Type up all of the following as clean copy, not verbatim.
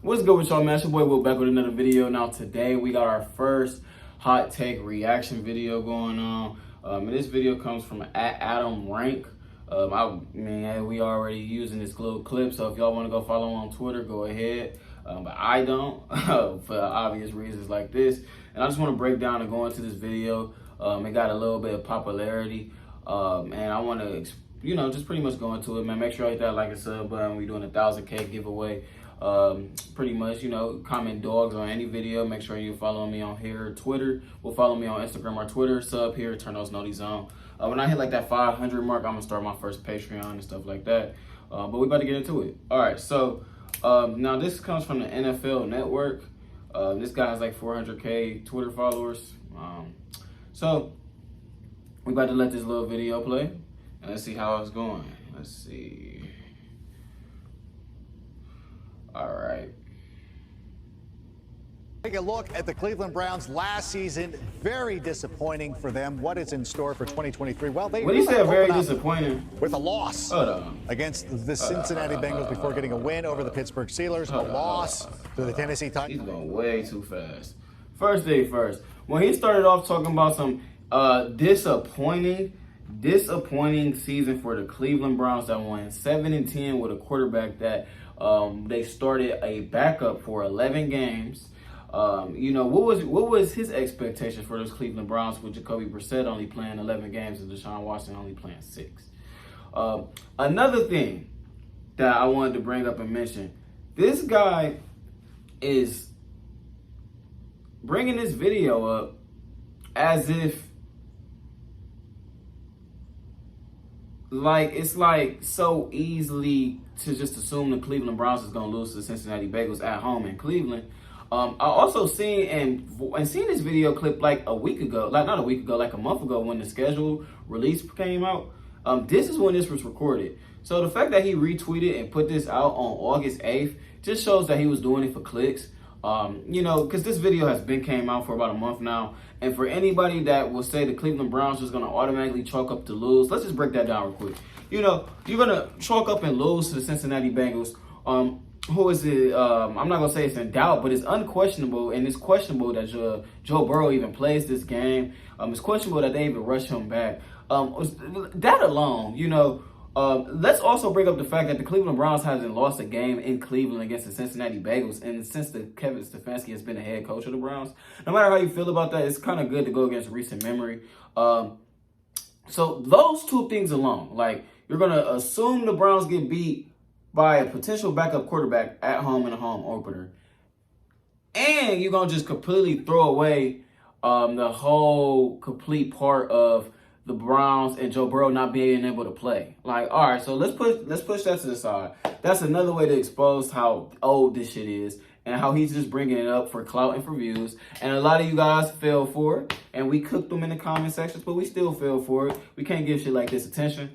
What's good with y'all, man? It's your boy Will back with another video. Now today we got our first hot take reaction video going on. And this video comes from @AdamRank. We already using this little clip, so if y'all want to go follow him on Twitter, go ahead. But I don't, for obvious reasons like this. And I just want to break down and go into this video. It got a little bit of popularity, and I want to, just pretty much go into it, man. Make sure I hit that like and sub button. We're doing a 1,000K giveaway. Pretty much, comment dogs on any video. Make sure you follow me on here, Twitter. Well, follow me on Instagram or Twitter. Sub here, turn those notifications on. When I hit like that 500 mark, I'm gonna start my first Patreon and stuff like that. But we about to get into it. All right, so now this comes from the NFL Network. This guy has like 400K Twitter followers. So we about to let this little video play and let's see how it's going. Let's see. All right. Take a look at the Cleveland Browns last season. Very disappointing for them. What is in store for 2023? Well, they when he said very disappointing with a loss against the Cincinnati Bengals before getting a win over the Pittsburgh Steelers, a loss to the Tennessee Titans. He's going way too fast. First thing first, when he started off talking about some disappointing season for the Cleveland Browns that won 7-10 with a quarterback that they started a backup for 11 games. What was his expectation for those Cleveland Browns with Jacoby Brissett only playing 11 games and Deshaun Watson only playing 6? Another thing that I wanted to bring up and mention, this guy is bringing this video up as if it's so easily to just assume the Cleveland Browns is going to lose to the Cincinnati Bengals at home in Cleveland. I also seen and seen this video clip like a week ago, like a month ago when the schedule release came out. This is when this was recorded. So the fact that he retweeted and put this out on August 8th just shows that he was doing it for clicks. Because this video has been came out for about a month now. And for anybody that will say the Cleveland Browns is going to automatically chalk up to lose, let's just break that down real quick. You're going to chalk up and lose to the Cincinnati Bengals. Who is it? I'm not going to say it's in doubt, but it's unquestionable. And it's questionable that Joe Burrow even plays this game. It's questionable that they even rush him back. That alone, let's also bring up the fact that the Cleveland Browns hasn't lost a game in Cleveland against the Cincinnati Bengals, and since Kevin Stefanski has been the head coach of the Browns. No matter how you feel about that, it's kind of good to go against recent memory. So those two things alone, you're going to assume the Browns get beat by a potential backup quarterback at home in a home opener, and you're going to just completely throw away the whole complete part of the Browns and Joe Burrow not being able to play. All right, so let's push that to the side. That's another way to expose how old this shit is and how he's just bringing it up for clout and for views. And a lot of you guys fell for it, and we cooked them in the comment sections, but we still fell for it. We can't give shit like this attention.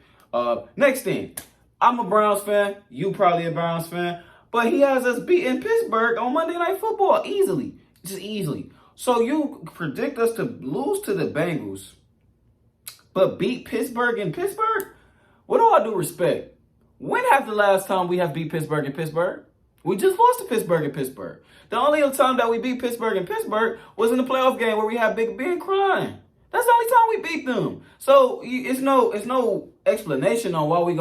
Next thing, I'm a Browns fan. You probably a Browns fan, but he has us beating Pittsburgh on Monday Night Football easily, just easily. So you predict us to lose to the Bengals, but beat Pittsburgh in Pittsburgh? With all due respect, when have the last time we have beat Pittsburgh in Pittsburgh? We just lost to Pittsburgh in Pittsburgh. The only time that we beat Pittsburgh in Pittsburgh was in the playoff game where we had Big Ben crying. That's the only time we beat them. So it's no explanation on why we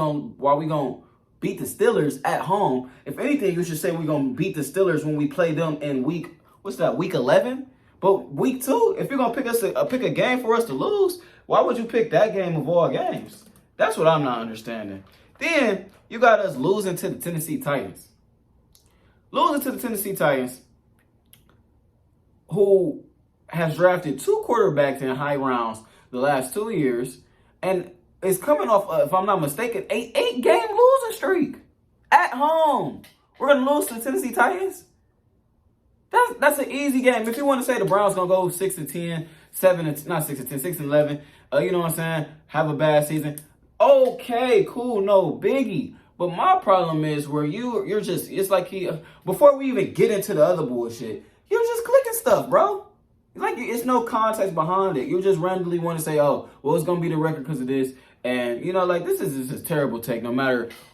gonna beat the Steelers at home. If anything, you should say we're gonna beat the Steelers when we play them in week 11? But week 2, if you're gonna pick a game for us to lose, why would you pick that game of all games? That's what I'm not understanding. Then you got us losing to the Tennessee Titans. Losing to the Tennessee Titans, who has drafted 2 quarterbacks in high rounds the last 2 years, and is coming off, if I'm not mistaken, an 8-game losing streak at home. We're going to lose to the Tennessee Titans? That's an easy game. If you want to say the Browns going to go 6-10, 6-11, you know what I'm saying, have a bad season, okay, cool, no biggie. But my problem is where you're just, it's like before we even get into the other bullshit, you're just clicking stuff, bro. It's no context behind it. You just randomly want to say, oh, well, it's going to be the record because of this. And, this is just a terrible take,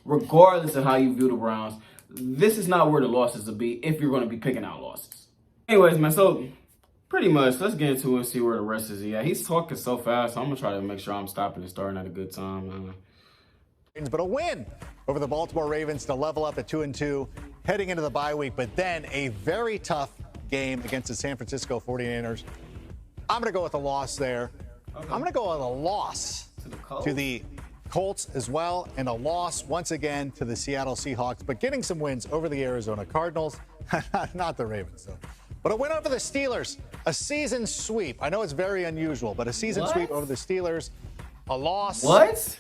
regardless of how you view the Browns. this is not where the losses will be if you're going to be picking out losses. Anyways, man, so pretty much, let's get into it and see where the rest is at. He's talking so fast, so I'm going to try to make sure I'm stopping and starting at a good time, man. But a win over the Baltimore Ravens to level up at 2-2 heading into the bye week, but then a very tough game against the San Francisco 49ers. I'm going to go with a loss there. Okay. I'm going to go with a loss to the Colts as well, and a loss once again to the Seattle Seahawks, but getting some wins over the Arizona Cardinals, not the Ravens though. But a win over the Steelers, a season sweep. I know it's very unusual, but a season sweep over the Steelers, a loss. What?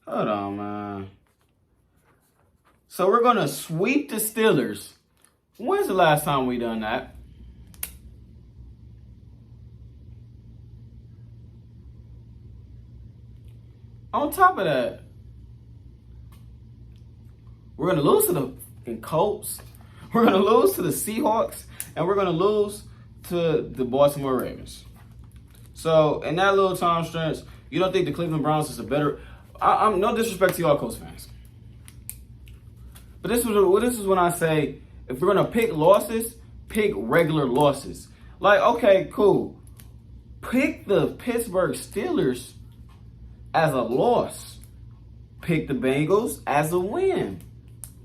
Hold on, man. So we're going to sweep the Steelers. When's the last time we done that? On top of that, we're going to lose to the Colts. We're going to lose to the Seahawks. And we're going to lose to the Baltimore Ravens. So, in that little time stretch, you don't think the Cleveland Browns is a better... I'm no disrespect to y'all Colts fans. But this is when I say, if we're going to pick losses, pick regular losses. Like, okay, cool. Pick the Pittsburgh Steelers as a loss. Pick the Bengals as a win.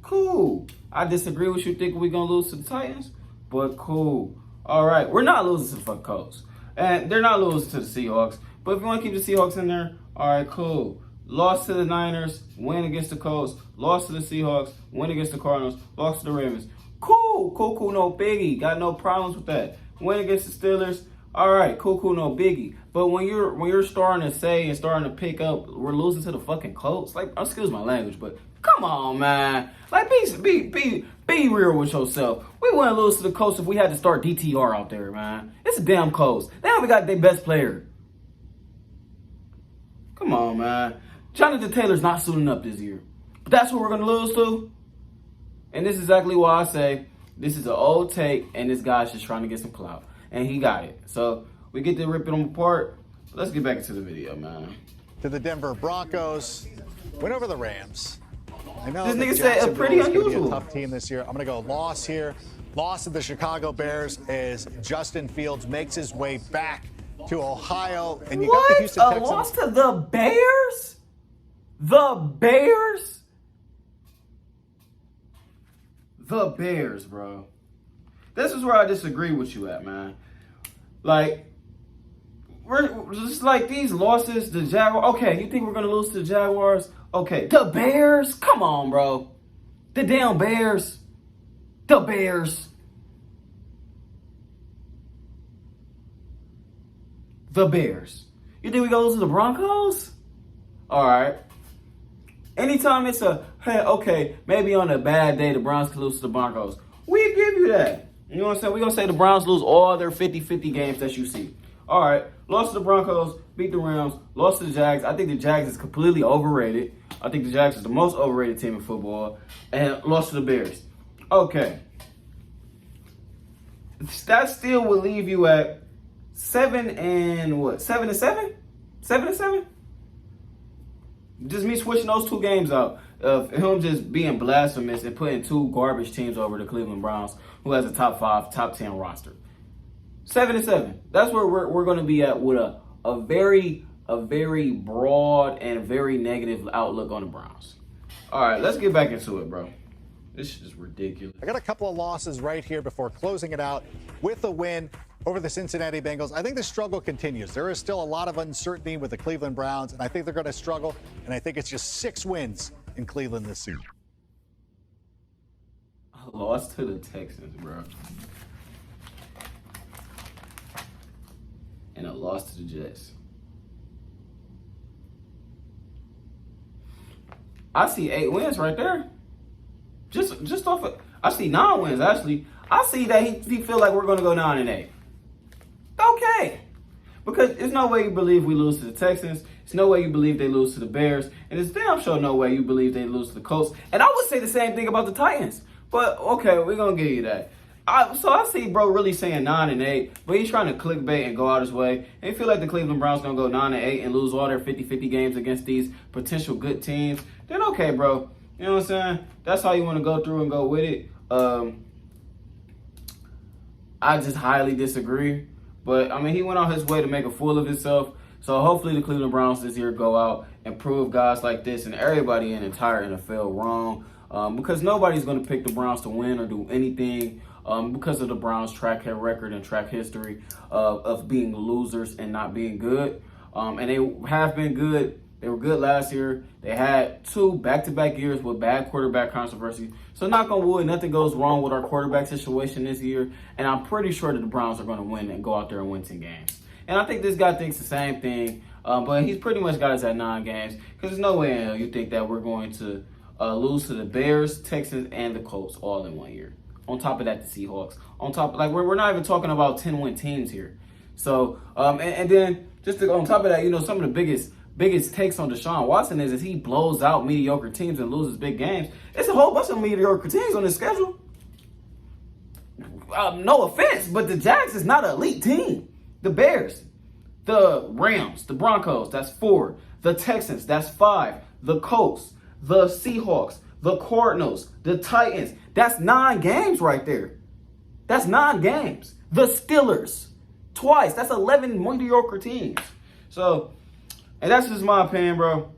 Cool. I disagree with you thinking we're going to lose to the Titans, but cool. All right. We're not losing to the fucking Colts. And they're not losing to the Seahawks. But if you want to keep the Seahawks in there, all right, cool. Lost to the Niners, win against the Colts. Lost to the Seahawks, win against the Cardinals. Lost to the Ravens. Cool, no biggie. Got no problems with that. Win against the Steelers. All right, cool, no biggie. But when you're starting to say and starting to pick up, we're losing to the fucking Colts. Like, excuse my language, but come on, man. Like, be real with yourself. We wouldn't lose to the Colts if we had to start DTR out there, man. It's a damn Colts. They haven't got their best player. Come on, man. Jonathan Taylor's not suiting up this year. But that's what we're going to lose to. And this is exactly why I say this is an old take and this guy's just trying to get some clout. And he got it. So we get to rip them apart. Let's get back into the video, man. To the Denver Broncos. Win over the Rams. I know this nigga said a pretty unusual. Be a tough team this year. I'm going to go loss here. Loss to the Chicago Bears as Justin Fields makes his way back to Ohio. And you got the Houston Texans. A loss to the Bears? The Bears? The Bears, bro. This is where I disagree with you at, man. Like, we're just like these losses, the Jaguars. Okay, you think we're going to lose to the Jaguars? Okay, the Bears? Come on, bro. The damn Bears. The Bears. The Bears. You think we going to lose to the Broncos? All right. Anytime it's hey, okay, maybe on a bad day, the Browns can lose to the Broncos. We give you that. You know what I'm saying? We're going to say the Browns lose all their 50-50 games that you see. All right. Lost to the Broncos, beat the Rams, lost to the Jags. I think the Jags is completely overrated. I think the Jags is the most overrated team in football. And lost to the Bears. Okay. That still will leave you at 7-7? 7-7? Just me switching those two games out. Of him just being blasphemous and putting two garbage teams over the Cleveland Browns, who has a top 5, top 10 roster. 7-7. That's where we're going to be at with a very broad and very negative outlook on the Browns. All right, let's get back into it, bro. This is ridiculous. I got a couple of losses right here before closing it out with a win over the Cincinnati Bengals. I think the struggle continues. There is still a lot of uncertainty with the Cleveland Browns, and I think they're going to struggle, and I think it's just 6 wins in Cleveland this season. I lost to the Texans, bro. And I lost to the Jets. I see 8 wins right there. Just off of, I see 9 wins, actually. I see that he feel like we're going to go 9-8. Okay. Because there's no way you believe we lose to the Texans. There's no way you believe they lose to the Bears. And there's damn sure no way you believe they lose to the Colts. And I would say the same thing about the Titans. But, okay, we're going to give you that. So I see bro really saying 9-8, but he's trying to clickbait and go out his way. And you feel like the Cleveland Browns going to go 9-8 and lose all their 50-50 games against these potential good teams. Then, okay, bro. You know what I'm saying? That's how you want to go through and go with it. I just highly disagree. But, I mean, he went on his way to make a fool of himself. So, hopefully, the Cleveland Browns this year go out and prove guys like this and everybody in the entire NFL wrong. Because nobody's going to pick the Browns to win or do anything because of the Browns' track record and track history of being losers and not being good. And they have been good. They were good last year. They had 2 back-to-back years with bad quarterback controversy. So knock on wood, nothing goes wrong with our quarterback situation this year. And I'm pretty sure that the Browns are going to win and go out there and win 10 games. And I think this guy thinks the same thing. But he's pretty much got us at 9 games. Because there's no way in hell you think that we're going to lose to the Bears, Texans, and the Colts all in 1 year. On top of that, the Seahawks. On top, like we're not even talking about 10-win teams here. So, and then just on top of that, you know, some of the biggest takes on Deshaun Watson is he blows out mediocre teams and loses big games. It's a whole bunch of mediocre teams on the schedule. No offense, but the Jags is not an elite team. The Bears, the Rams, the Broncos, that's 4. The Texans, that's 5. The Colts, the Seahawks, the Cardinals, the Titans, that's 9 games right there. That's 9 games. The Steelers, twice, that's 11 mediocre teams. So, and that's just my opinion, bro.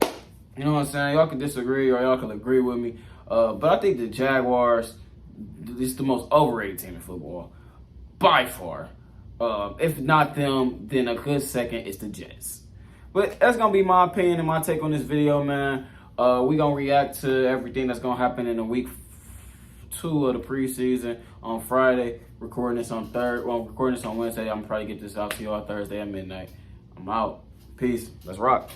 You know what I'm saying? Y'all can disagree or y'all can agree with me. But I think the Jaguars is the most overrated team in football. By far. If not them, then a good second is the Jets. But that's going to be my opinion and my take on this video, man. We're going to react to everything that's going to happen in the week 2 of the preseason on Friday. Recording this on Wednesday. I'm going to probably get this out to y'all Thursday at midnight. I'm out. Peace. Let's rock.